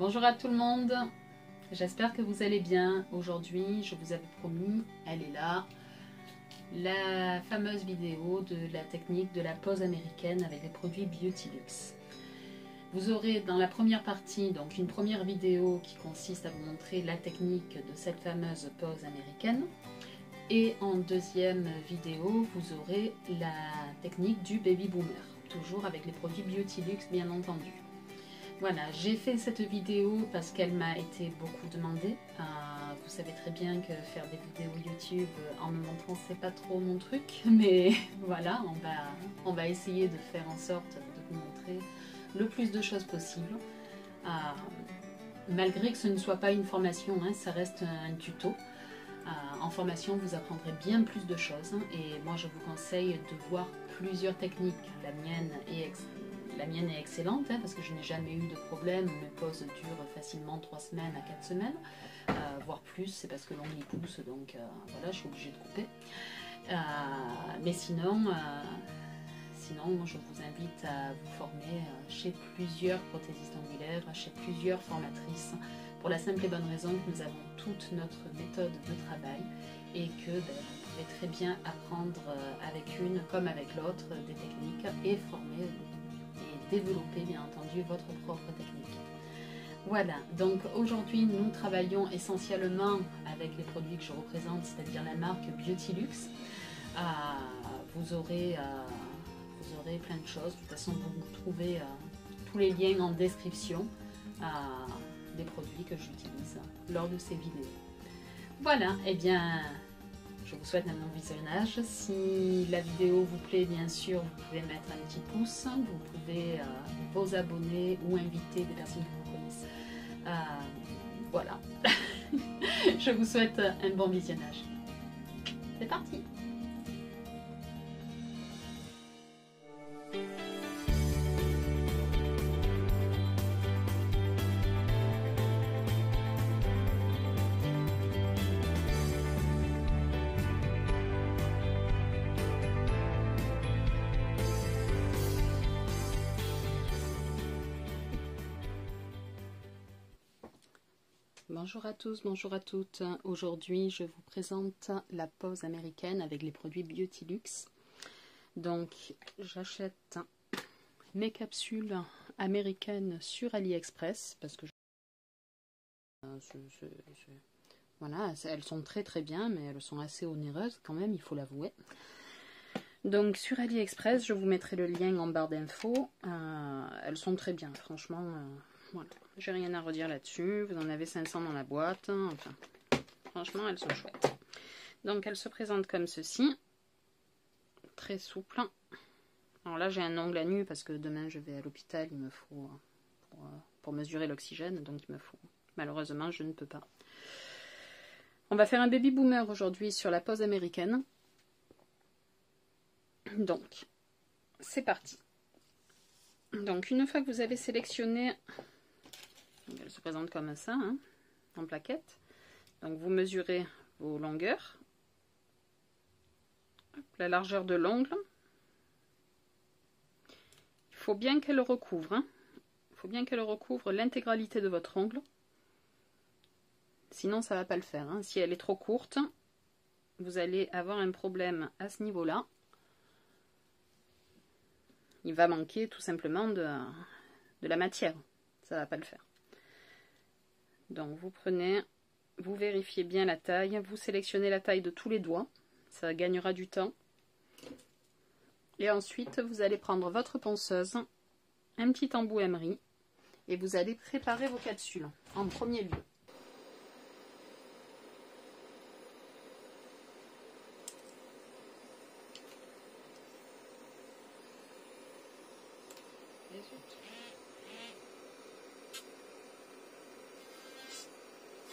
Bonjour à tout le monde, j'espère que vous allez bien. Aujourd'hui, je vous avais promis, elle est là, la fameuse vidéo de la technique de la pose américaine avec les produits Beautylux. Vous aurez dans la première partie donc une première vidéo qui consiste à vous montrer la technique de cette fameuse pose américaine. Et en deuxième vidéo, vous aurez la technique du baby boomer, toujours avec les produits Beautylux bien entendu. Voilà, j'ai fait cette vidéo parce qu'elle m'a été beaucoup demandée. Vous savez très bien que faire des vidéos YouTube en me montrant, c'est pas trop mon truc. Mais voilà, on va essayer de faire en sorte de vous montrer le plus de choses possible. Malgré que ce ne soit pas une formation, hein, ça reste un tuto. En formation, vous apprendrez bien plus de choses. Et moi, je vous conseille de voir plusieurs techniques. La mienne est excellente parce que je n'ai jamais eu de problème. Mes poses durent facilement 3 semaines à 4 semaines, voire plus. C'est parce que l'ongle y pousse, donc voilà, je suis obligée de couper. Mais sinon, je vous invite à vous former chez plusieurs prothésistes angulaires, chez plusieurs formatrices, pour la simple et bonne raison que nous avons toute notre méthode de travail et que vous pouvez très bien apprendre avec une comme avec l'autre des techniques et former et développer bien entendu votre propre technique. Voilà, donc aujourd'hui nous travaillons essentiellement avec les produits que je représente, c'est-à-dire la marque Beautylux. Vous aurez plein de choses, de toute façon vous trouvez tous les liens en description des produits que j'utilise lors de ces vidéos. Voilà, et bien je vous souhaite un bon visionnage. Si la vidéo vous plaît, bien sûr, vous pouvez mettre un petit pouce, vous pouvez vous abonner ou inviter des personnes que vous connaissez. Voilà, je vous souhaite un bon visionnage. C'est parti! Bonjour à tous, bonjour à toutes. Aujourd'hui, je vous présente la pose américaine avec les produits Beautylux. Donc, j'achète mes capsules américaines sur AliExpress parce que voilà, elles sont très très bien, mais elles sont assez onéreuses quand même, il faut l'avouer. Donc, sur AliExpress, je vous mettrai le lien en barre d'infos. Elles sont très bien, franchement. Voilà, j'ai rien à redire là-dessus. Vous en avez 500 dans la boîte. Enfin, franchement, elles sont chouettes. Donc, elles se présentent comme ceci. Très souple. Alors là, j'ai un ongle à nu parce que demain, je vais à l'hôpital. Il me faut, pour mesurer l'oxygène. Donc, il me faut. Malheureusement, je ne peux pas. On va faire un baby boomer aujourd'hui sur la pose américaine. Donc, c'est parti. Donc, une fois que vous avez sélectionné... Elle se présente comme ça, hein, en plaquette. Donc vous mesurez vos longueurs, la largeur de l'ongle. Il faut bien qu'elle recouvre, hein. Il faut bien qu'elle recouvre l'intégralité de votre ongle. Sinon ça ne va pas le faire, hein. Si elle est trop courte, vous allez avoir un problème à ce niveau-là. Il va manquer tout simplement de la matière. Ça ne va pas le faire. Donc vous prenez, vous vérifiez bien la taille, vous sélectionnez la taille de tous les doigts, ça gagnera du temps. Et ensuite vous allez prendre votre ponceuse, un petit embout emery, et vous allez préparer vos capsules en premier lieu.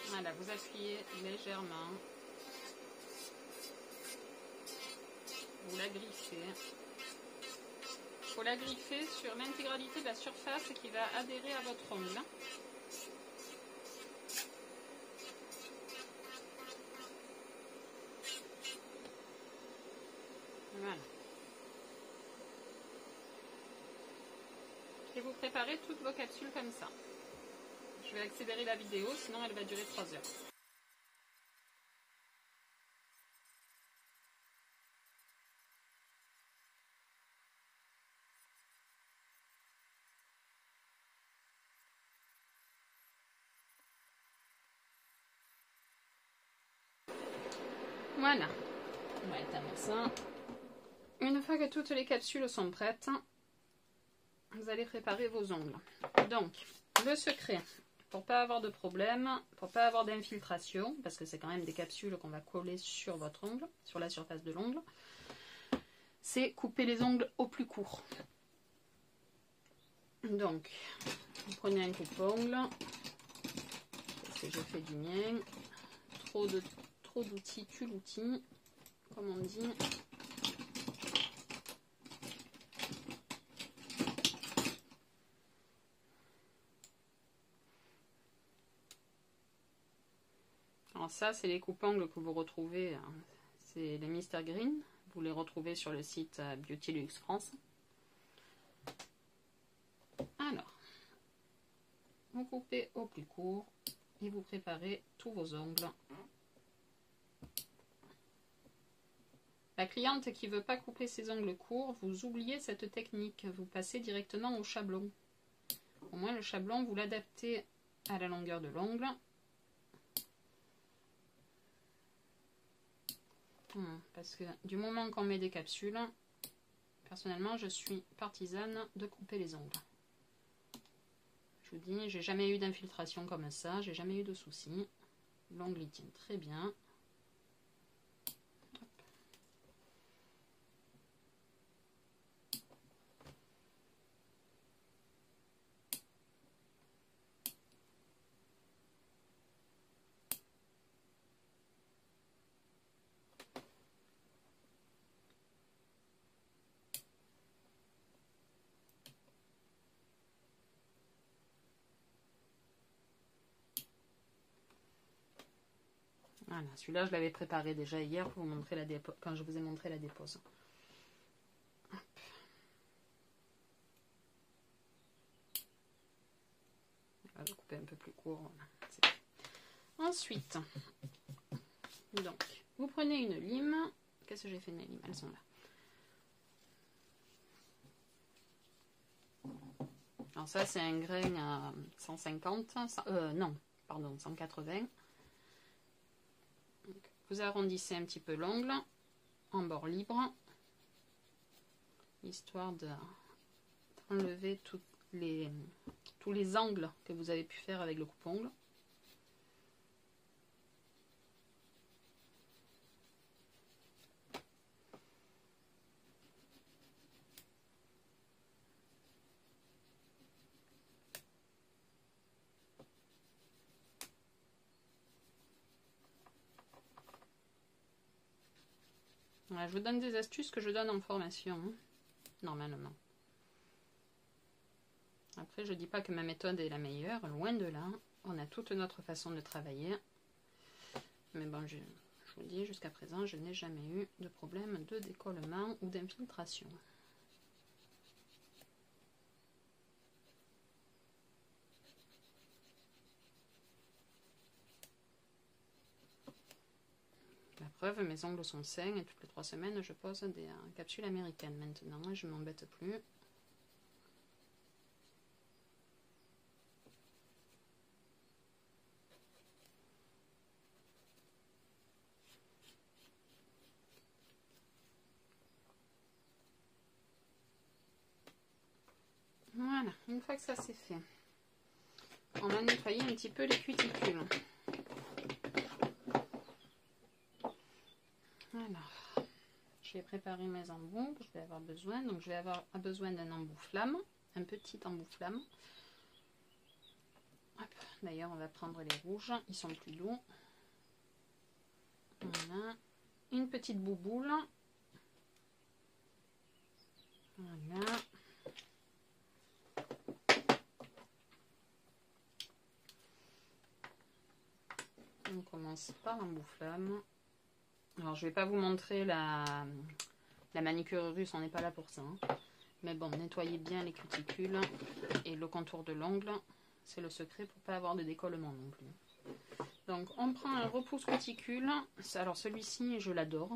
Voilà, vous appuyez légèrement, vous la griffez. Il faut la griffer sur l'intégralité de la surface qui va adhérer à votre ongle. Voilà. Et vous préparez toutes vos capsules comme ça. Je vais accélérer la vidéo, sinon elle va durer 3 heures. Voilà, on va éteindre ça. Une fois que toutes les capsules sont prêtes, vous allez préparer vos ongles. Donc, le secret, pour pas avoir de problème, pour pas avoir d'infiltration, parce que c'est quand même des capsules qu'on va coller sur votre ongle, sur la surface de l'ongle, c'est couper les ongles au plus court. Donc, vous prenez un coupe-ongle, parce que je fais du mien, trop d'outils tue l'outil, comme on dit. Alors ça, c'est les coupes-ongles que vous retrouvez, hein, c'est les Mr Green, vous les retrouvez sur le site Beauty Luxe France. Alors, vous coupez au plus court et vous préparez tous vos ongles. La cliente qui ne veut pas couper ses ongles courts, vous oubliez cette technique, vous passez directement au chablon. Au moins le chablon, vous l'adaptez à la longueur de l'ongle. Parce que du moment qu'on met des capsules, personnellement je suis partisane de couper les ongles. Je vous dis, j'ai jamais eu d'infiltration comme ça, j'ai jamais eu de soucis. L'ongle il tient très bien. Voilà, celui-là je l'avais préparé déjà hier pour vous montrer la dépose, quand je vous ai montré la dépose. Hop. On va le couper un peu plus court. Voilà. Ensuite, donc, vous prenez une lime. Qu'est-ce que j'ai fait de mes limes? Elles sont là. Alors ça c'est un grain à 150, non, pardon, 180. Donc, vous arrondissez un petit peu l'ongle en bord libre, histoire d'enlever tous les angles que vous avez pu faire avec le coupe-ongle. Voilà, je vous donne des astuces que je donne en formation, hein, normalement. Après, je ne dis pas que ma méthode est la meilleure, loin de là. On a toute notre façon de travailler. Mais bon, je vous dis, jusqu'à présent, je n'ai jamais eu de problème de décollement ou d'infiltration. La preuve, mes ongles sont sains et toutes les 3 semaines, je pose des capsules américaines maintenant. Je ne m'embête plus. Voilà, une fois que ça c'est fait, on va nettoyer un petit peu les cuticules. Alors, j'ai préparé mes embouts que je vais avoir besoin. Donc je vais avoir besoin d'un embout flamme, un petit embout flamme. D'ailleurs, on va prendre les rouges, ils sont plus doux. Voilà, une petite bouboule. Voilà. On commence par embout flamme. Alors, je vais pas vous montrer la manicure russe, on n'est pas là pour ça. Hein. Mais bon, nettoyez bien les cuticules et le contour de l'ongle. C'est le secret pour ne pas avoir de décollement non plus. Donc on prend un repousse cuticule. Alors celui-ci je l'adore.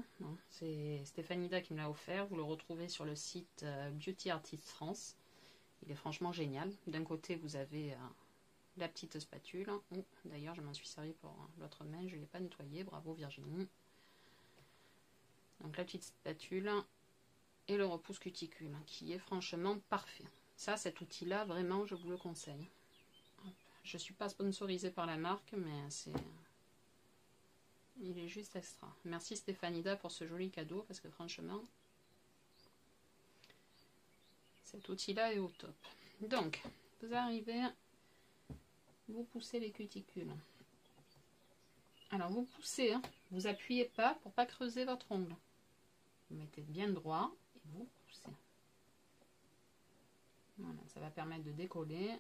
C'est Stéphanida qui me l'a offert. Vous le retrouvez sur le site Beauty Artist France. Il est franchement génial. D'un côté vous avez la petite spatule. Oh, d'ailleurs je m'en suis servi pour l'autre main. Je ne l'ai pas nettoyé. Bravo Virginie. Donc la petite spatule et le repousse cuticule qui est franchement parfait. Ça, cet outil-là, vraiment je vous le conseille. Je ne suis pas sponsorisée par la marque, mais il est juste extra. Merci Stéphanida pour ce joli cadeau, parce que franchement, cet outil-là est au top. Donc, vous arrivez, vous poussez les cuticules. Alors, vous poussez, hein, vous appuyez pas pour pas creuser votre ongle. Vous mettez bien droit et vous poussez. Voilà, ça va permettre de décoller.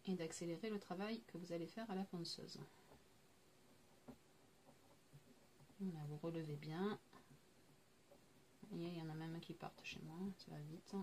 Et d'accélérer le travail que vous allez faire à la ponceuse. Voilà, vous relevez bien. Vous voyez, il y en a même qui partent chez moi, ça va vite.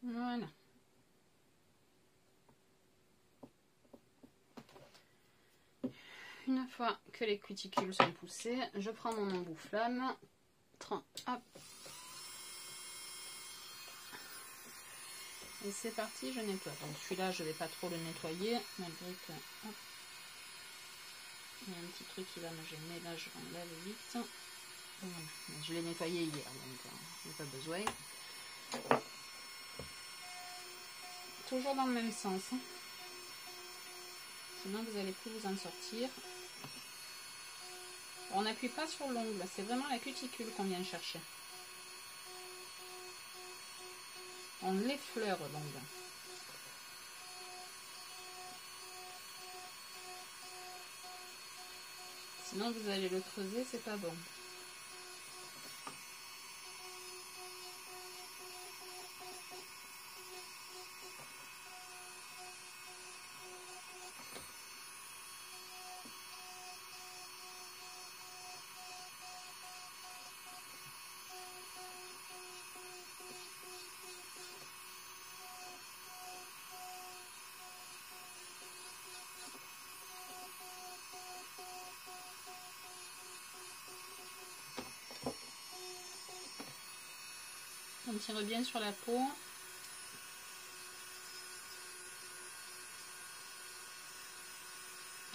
Voilà. Une fois que les cuticules sont poussées, je prends mon embout-flamme. Hop. Et c'est parti, je nettoie. Donc celui-là, je ne vais pas trop le nettoyer, malgré que... Hop, il y a un petit truc qui va me gêner, là je l'enlève vite. Voilà. Je l'ai nettoyé hier, donc il n'y a pas besoin. Toujours dans le même sens. Hein. Sinon vous n'allez plus vous en sortir. On n'appuie pas sur l'ongle, c'est vraiment la cuticule qu'on vient chercher. On l'effleure l'ongle. Sinon vous allez le creuser, c'est pas bon. On tire bien sur la peau.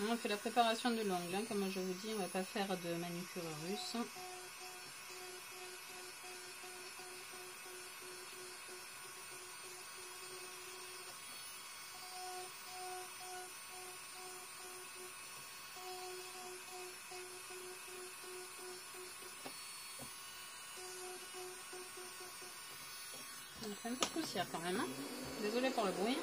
On fait la préparation de l'ongle, hein. Comme je vous dis, on ne va pas faire de manucure russe. On fait un peu de poussière quand même. Hein. Désolée pour le bruit.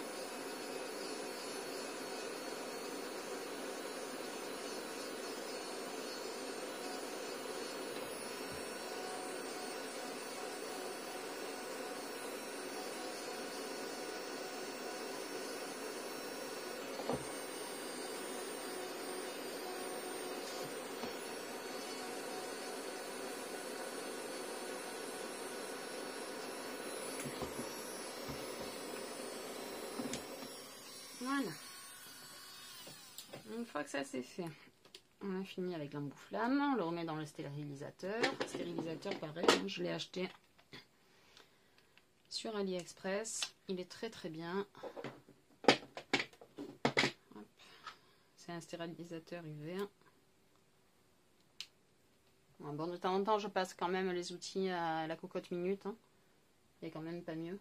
Voilà. Une fois que ça c'est fait, on a fini avec l'embout-flamme, on le remet dans le stérilisateur. Stérilisateur pareil, hein, je l'ai acheté sur AliExpress. Il est très très bien. C'est un stérilisateur UV. Bon, de temps en temps, je passe quand même les outils à la cocotte minute. Hein. Il n'y a quand même pas mieux.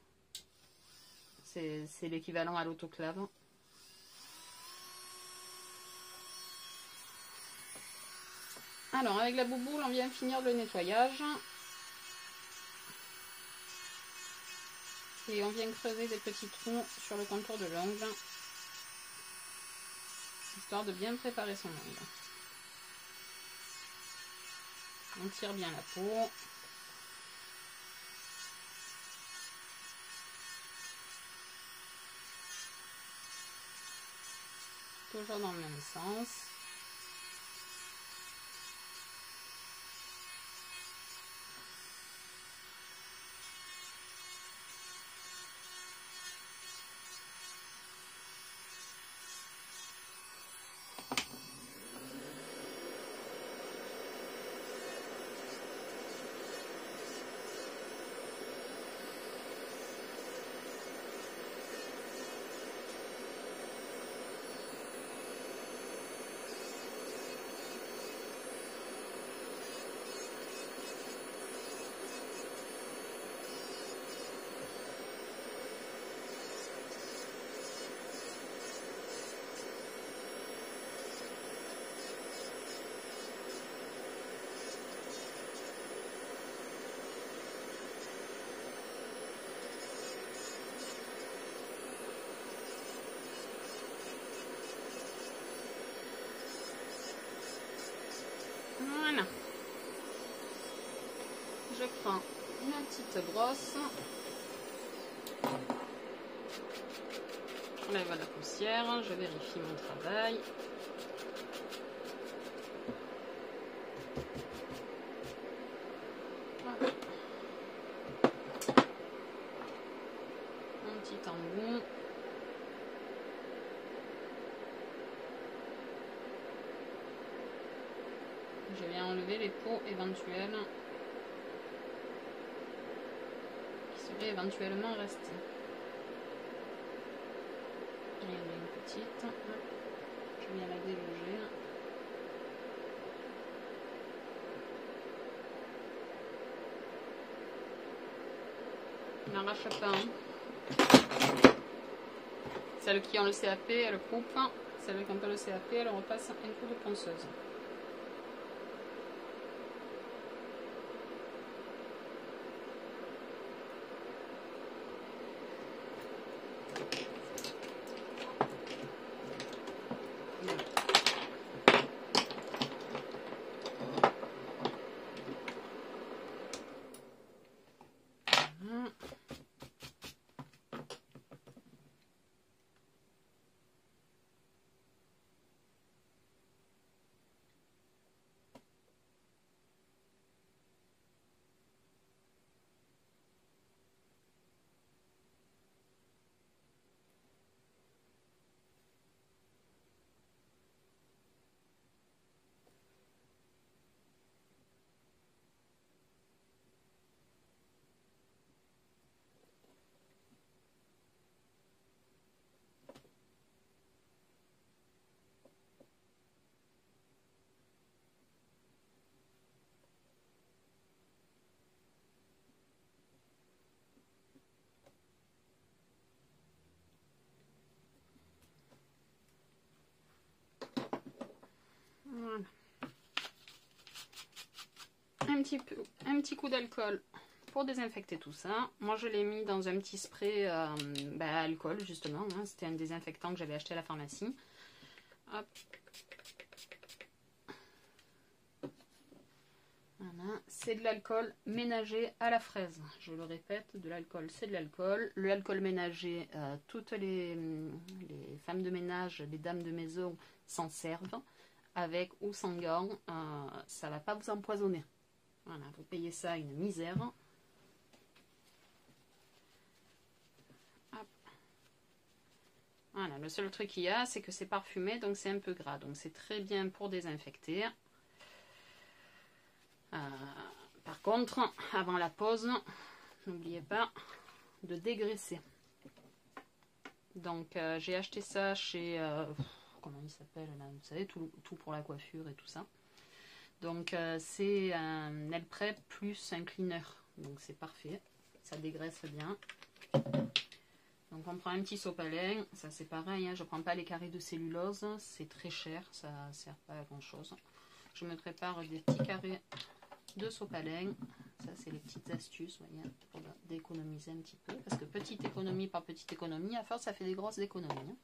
C'est l'équivalent à l'autoclave. Alors, avec la bouboule, on vient finir le nettoyage. Et on vient creuser des petits trous sur le contour de l'ongle. Histoire de bien préparer son ongle. On tire bien la peau. Toujours dans le même sens. Voilà. Je prends ma petite brosse. J'enlève la poussière. Je vérifie mon travail. Voilà. Un petit embout. Je viens enlever les peaux éventuelles qui seraient éventuellement restées. Il y en a une petite. Je viens la déloger. N'arrache pas. Hein. Celles qui ont le CAP, elles coupent. Celles qui n'ont pas le CAP, elles repassent un coup de ponceuse. Voilà. Un petit coup d'alcool pour désinfecter tout ça. Moi je l'ai mis dans un petit spray alcool justement. Hein. C'était un désinfectant que j'avais acheté à la pharmacie. Hop. Voilà. C'est de l'alcool ménager à la fraise. Je le répète, de l'alcool, c'est de l'alcool. L'alcool ménager, toutes les femmes de ménage, les dames de maison s'en servent. Avec ou sans gants, ça ne va pas vous empoisonner. Voilà, vous payez ça une misère. Hop. Voilà, le seul truc qu'il y a, c'est que c'est parfumé, donc c'est un peu gras. Donc c'est très bien pour désinfecter. Par contre, avant la pause, n'oubliez pas de dégraisser. Donc j'ai acheté ça chez, comment il s'appelle là, vous savez, tout pour la coiffure et tout ça. Donc c'est un nail prep plus un cleaner. Donc c'est parfait, ça dégraisse bien. Donc on prend un petit sopalin, ça c'est pareil, hein, je ne prends pas les carrés de cellulose, c'est très cher, ça ne sert pas à grand chose. Je me prépare des petits carrés de sopalin, ça c'est les petites astuces, voyez, pour d'économiser un petit peu, parce que petite économie par petite économie, à force ça fait des grosses économies.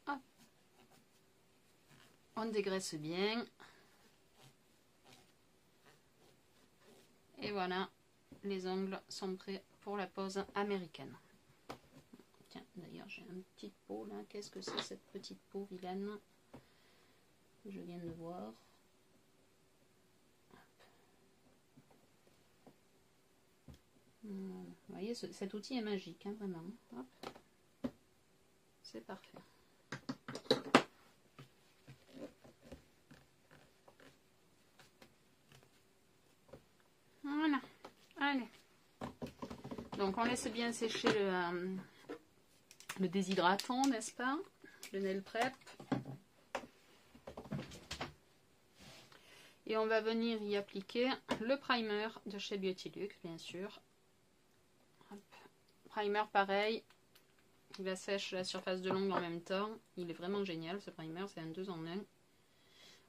Hop. On dégraisse bien. Et voilà, les ongles sont prêts pour la pose américaine. Tiens, d'ailleurs j'ai une petite peau là. Qu'est-ce que c'est cette petite peau vilaine? Je viens de voir. Vous voyez, cet outil est magique, hein, vraiment. Hop. C'est parfait. Voilà. Allez. Donc on laisse bien sécher le déshydratant, n'est-ce pas? Le nail prep. Et on va venir y appliquer le primer de chez Beauty-Luxe, bien sûr. Hop. Primer pareil, il assèche la surface de l'ongle en même temps. Il est vraiment génial ce primer, c'est un 2 en 1.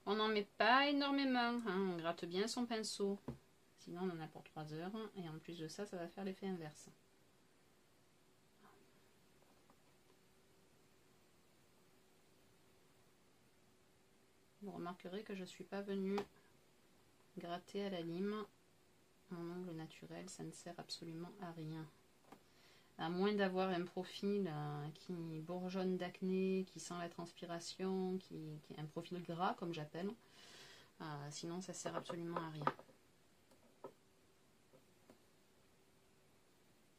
On n'en met pas énormément, hein. On gratte bien son pinceau. Sinon on en a pour 3 heures. Et en plus de ça, ça va faire l'effet inverse. Vous remarquerez que je ne suis pas venue gratter à la lime. Mon ongle naturel, ça ne sert absolument à rien. À moins d'avoir un profil qui bourgeonne d'acné, qui sent la transpiration, qui est un profil gras comme j'appelle. Sinon ça sert absolument à rien.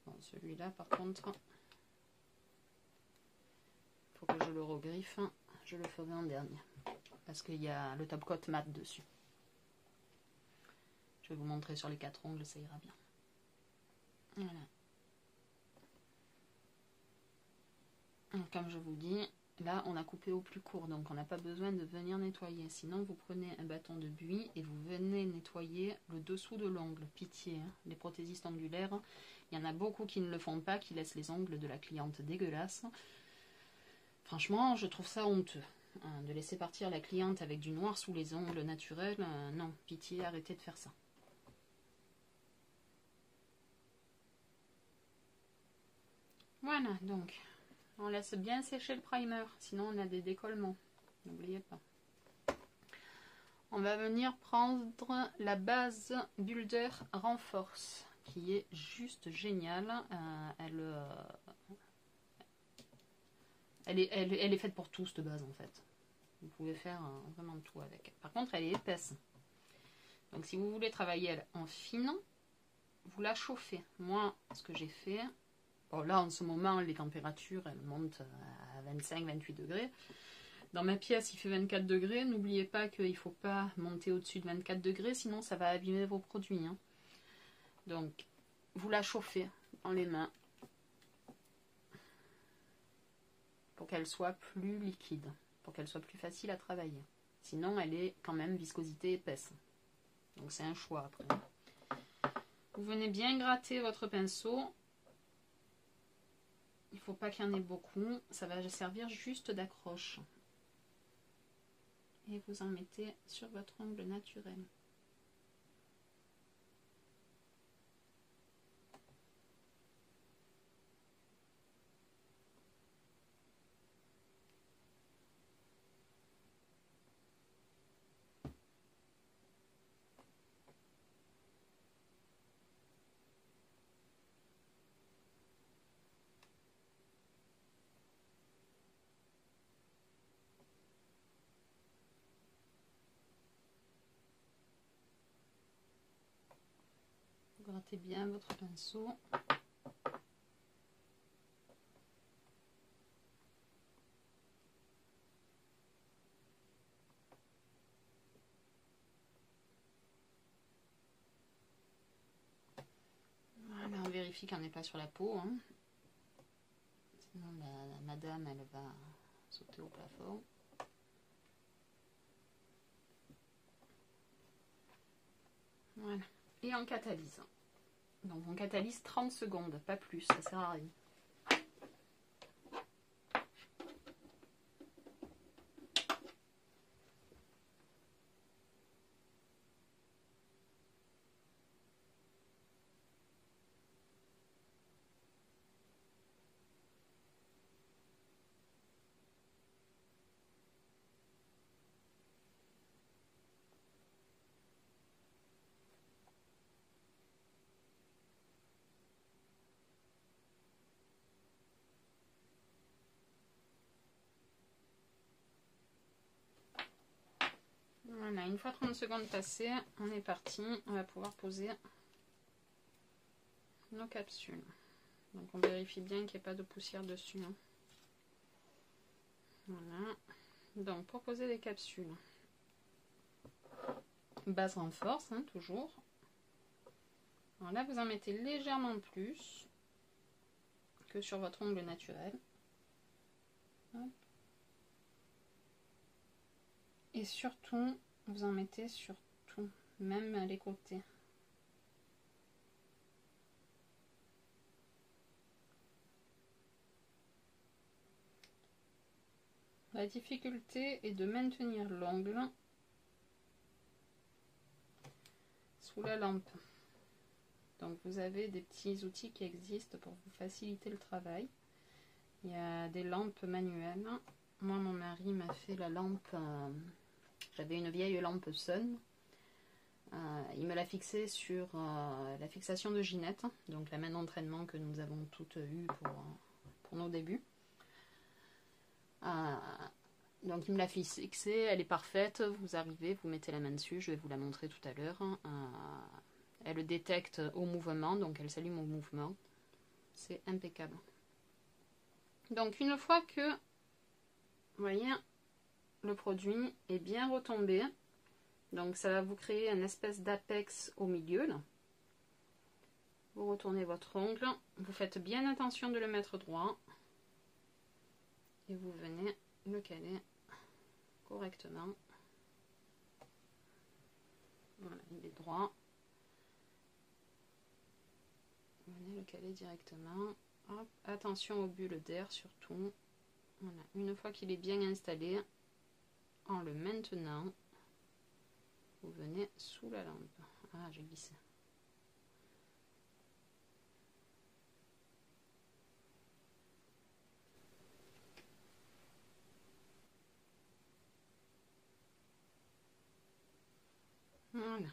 Bon, celui-là par contre, il faut que je le regriffe. Je le ferai en dernier. Parce qu'il y a le top coat mat dessus. Je vais vous montrer sur les 4 ongles, ça ira bien. Voilà. Comme je vous dis, là on a coupé au plus court, donc on n'a pas besoin de venir nettoyer. Sinon vous prenez un bâton de buis et vous venez nettoyer le dessous de l'ongle. Pitié, hein. Les prothésistes ongulaires, il y en a beaucoup qui ne le font pas, qui laissent les ongles de la cliente dégueulasses. Franchement, je trouve ça honteux. De laisser partir la cliente avec du noir sous les ongles naturels, non, pitié, arrêtez de faire ça. Voilà, donc, on laisse bien sécher le primer, sinon on a des décollements, n'oubliez pas. On va venir prendre la base Builder Renforce, qui est juste géniale. Elle est faite pour tout, cette base, en fait. Vous pouvez faire vraiment tout avec. Par contre, elle est épaisse. Donc, si vous voulez travailler en fine, vous la chauffez. Moi, ce que j'ai fait... Bon, là, en ce moment, les températures, elles montent à 25-28 degrés. Dans ma pièce, il fait 24 degrés. N'oubliez pas qu'il ne faut pas monter au-dessus de 24 degrés, sinon ça va abîmer vos produits. Hein. Donc, vous la chauffez dans les mains pour qu'elle soit plus liquide, pour qu'elle soit plus facile à travailler. Sinon, elle est quand même viscosité épaisse. Donc, c'est un choix après. Vous venez bien gratter votre pinceau. Il ne faut pas qu'il y en ait beaucoup. Ça va servir juste d'accroche. Et vous en mettez sur votre ongle naturel. Grattez bien votre pinceau. Voilà, on vérifie vérifie qu'on n'est pas sur la peau. Hein. Sinon la madame elle va sauter au plafond. Voilà. Et on catalyse. Donc on catalyse 30 secondes, pas plus, ça sert à rien. Voilà, une fois 30 secondes passées, on est parti. On va pouvoir poser nos capsules. Donc on vérifie bien qu'il n'y ait pas de poussière dessus. Hein. Voilà. Donc pour poser les capsules, base renforce, hein, toujours. Alors là, vous en mettez légèrement plus que sur votre ongle naturel. Hop. Et surtout, vous en mettez sur tout, même les côtés. La difficulté est de maintenir l'ongle sous la lampe. Donc vous avez des petits outils qui existent pour vous faciliter le travail. Il y a des lampes manuelles. Moi, mon mari m'a fait la lampe... J'avais une vieille lampe Sun. Il me l'a fixée sur la fixation de Ginette, donc la main d'entraînement que nous avons toutes eue pour nos débuts. Donc il me l'a fixée, elle est parfaite. Vous arrivez, vous mettez la main dessus, je vais vous la montrer tout à l'heure. Elle détecte au mouvement, donc elle s'allume au mouvement. C'est impeccable. Donc une fois que, vous voyez, le produit est bien retombé, donc ça va vous créer une espèce d'apex au milieu là. Vous retournez votre ongle, vous faites bien attention de le mettre droit et vous venez le caler correctement. Voilà, il est droit. Vous venez le caler directement. Hop, attention aux bulles d'air surtout. Voilà, une fois qu'il est bien installé, en le maintenant, vous venez sous la lampe. Ah, j'ai glissé. Voilà,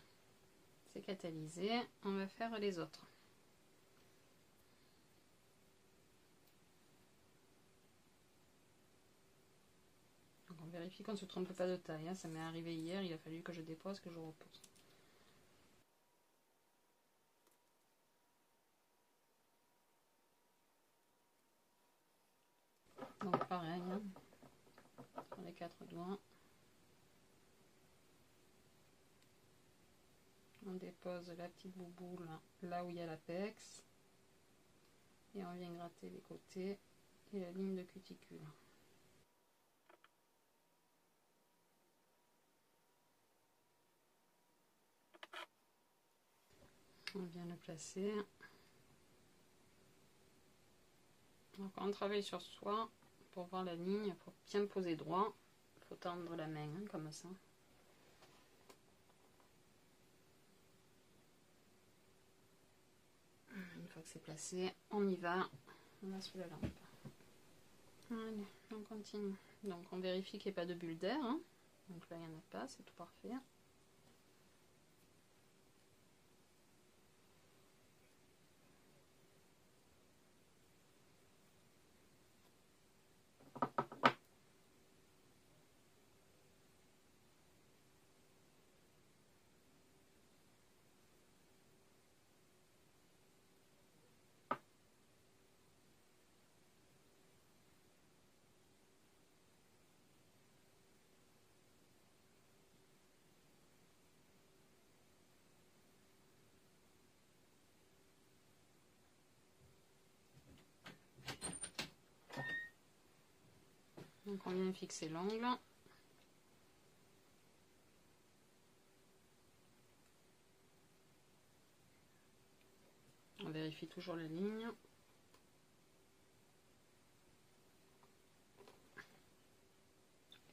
c'est catalysé. On va faire les autres. Donc on vérifie qu'on ne se trompe pas de taille. Hein. Ça m'est arrivé hier, il a fallu que je dépose, que je repose. Donc pareil, hein, sur les 4 doigts. On dépose la petite bouboule là où il y a l'apex. Et on vient gratter les côtés et la ligne de cuticule. On vient le placer. Donc on travaille sur soi pour voir la ligne, pour bien poser droit. Il faut tendre la main hein, comme ça. Une fois que c'est placé, on y va. On va sous la lampe. Allez, on continue. Donc on vérifie qu'il n'y ait pas de bulle d'air. Hein. Donc là il n'y en a pas, c'est tout parfait. Donc on vient fixer l'ongle. On vérifie toujours la ligne.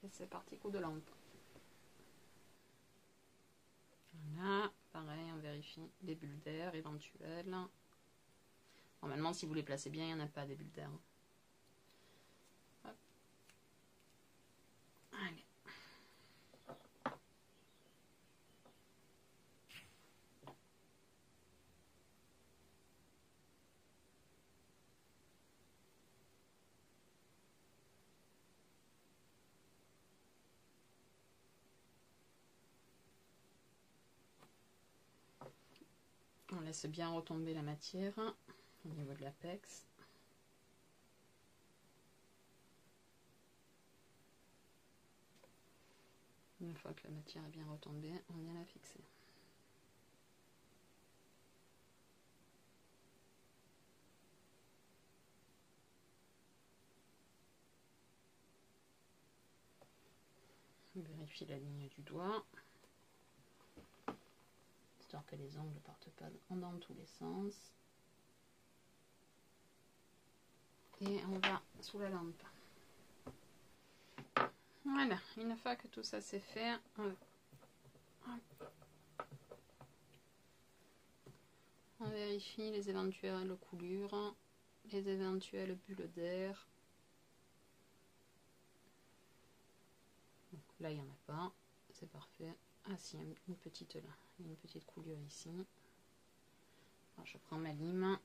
Et c'est parti, coup de lampe. Voilà, pareil, on vérifie les bulles d'air éventuelles. Normalement, si vous les placez bien, il n'y en a pas des bulles d'air. Allez. On laisse bien retomber la matière au niveau de l'apex. Une fois que la matière est bien retombée, on vient la fixer. On vérifie la ligne du doigt, histoire que les ongles ne partent pas dans tous les sens. Et on va sous la lampe. Voilà, une fois que tout ça c'est fait, on vérifie les éventuelles coulures, les éventuelles bulles d'air. Là, il n'y en a pas, c'est parfait. Ah si, une petite là, il y a une petite coulure ici. Alors, je prends ma lime.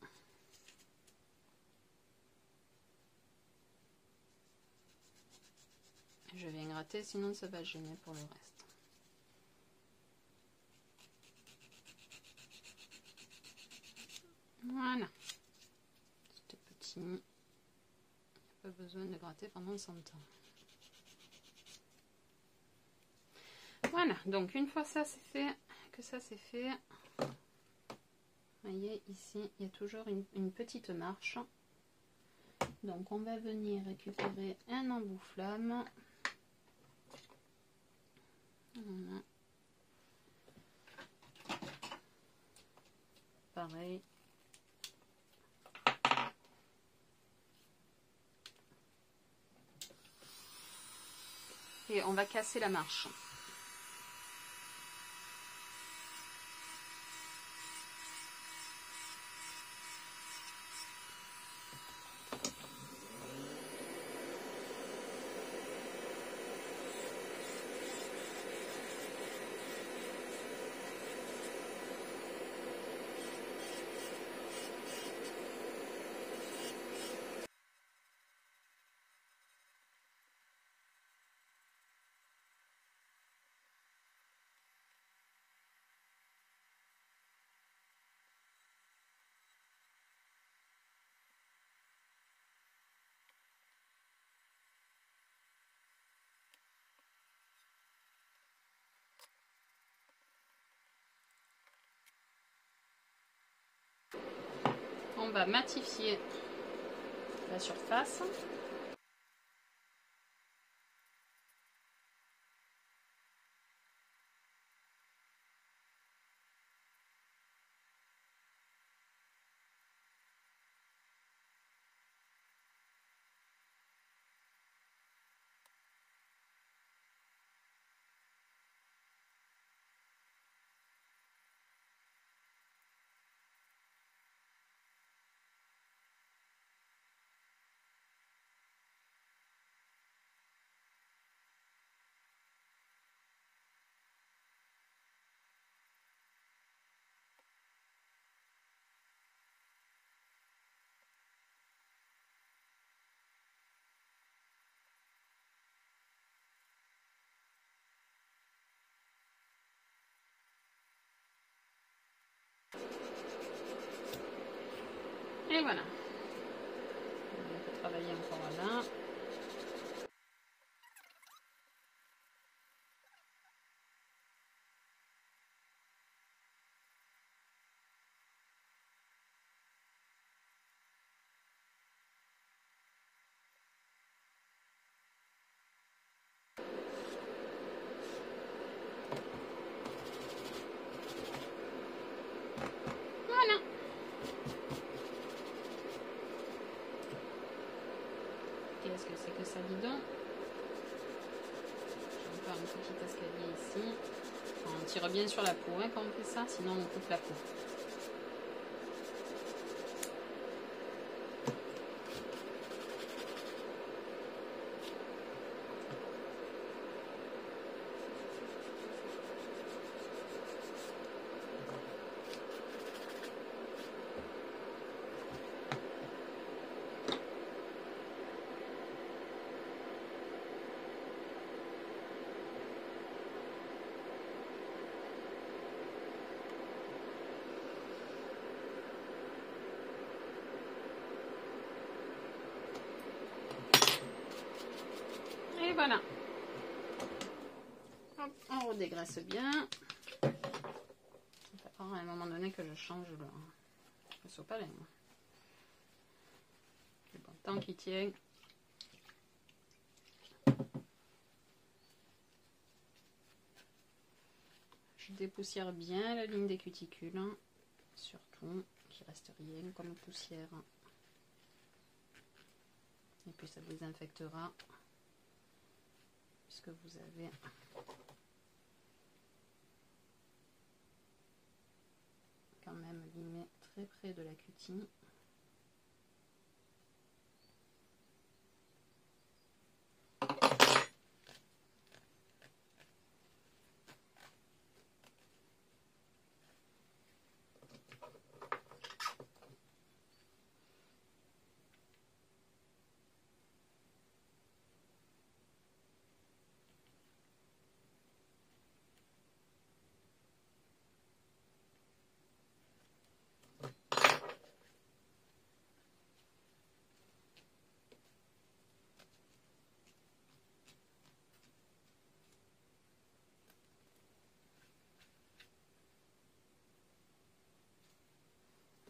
Je viens gratter, sinon ça va gêner pour le reste. Voilà. C'était petit. Il n'y a pas besoin de gratter pendant 100 ans. Voilà, donc une fois ça c'est fait, vous voyez ici, il y a toujours une petite marche. Donc on va venir récupérer un embout-flamme. Voilà. Pareil. Et on va casser la marche. On va matifier la surface. Et est-ce que c'est que ça, dis donc? J'ai encore un petit escalier ici. On tire bien sur la peau hein, quand on fait ça, sinon on coupe la peau. Et voilà. Hop, on redégraisse bien. Ça fait à un moment donné que je change le sopalin. C'est bon, tant qu'il tient. Je dépoussière bien la ligne des cuticules, surtout qu'il reste rien comme poussière. Et puis ça désinfectera puisque vous avez quand même limé très près de la cutie.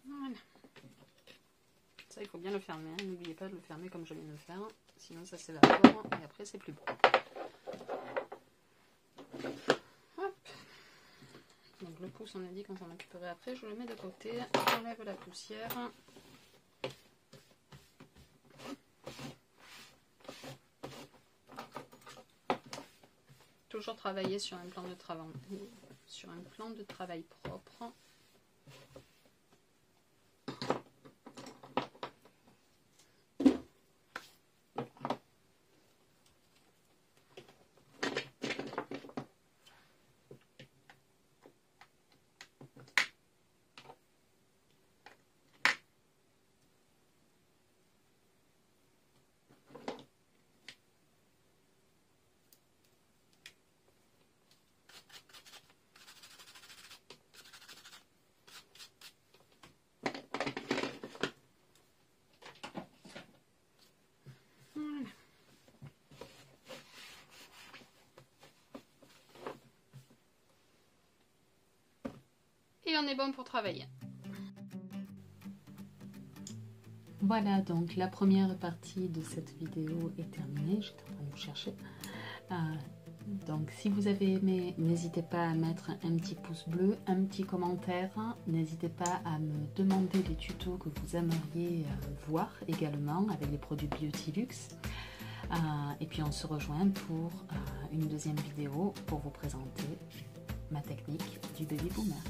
Voilà. Ça, il faut bien le fermer. Hein. N'oubliez pas de le fermer comme je viens de le faire. Sinon, ça s'évapore et après, c'est plus beau. Hop. Donc, le pouce, on a dit qu'on s'en occuperait après. Je le mets de côté. J'enlève la poussière. Toujours travailler sur un plan de travail propre. Et on est bon pour travailler. Voilà, donc la première partie de cette vidéo est terminée. J'étais en train de vous chercher. Donc si vous avez aimé, n'hésitez pas à mettre un petit pouce bleu, un petit commentaire. N'hésitez pas à me demander les tutos que vous aimeriez voir également avec les produits Beauty-Luxe. Et puis on se rejoint pour une deuxième vidéo pour vous présenter ma technique du baby boomer.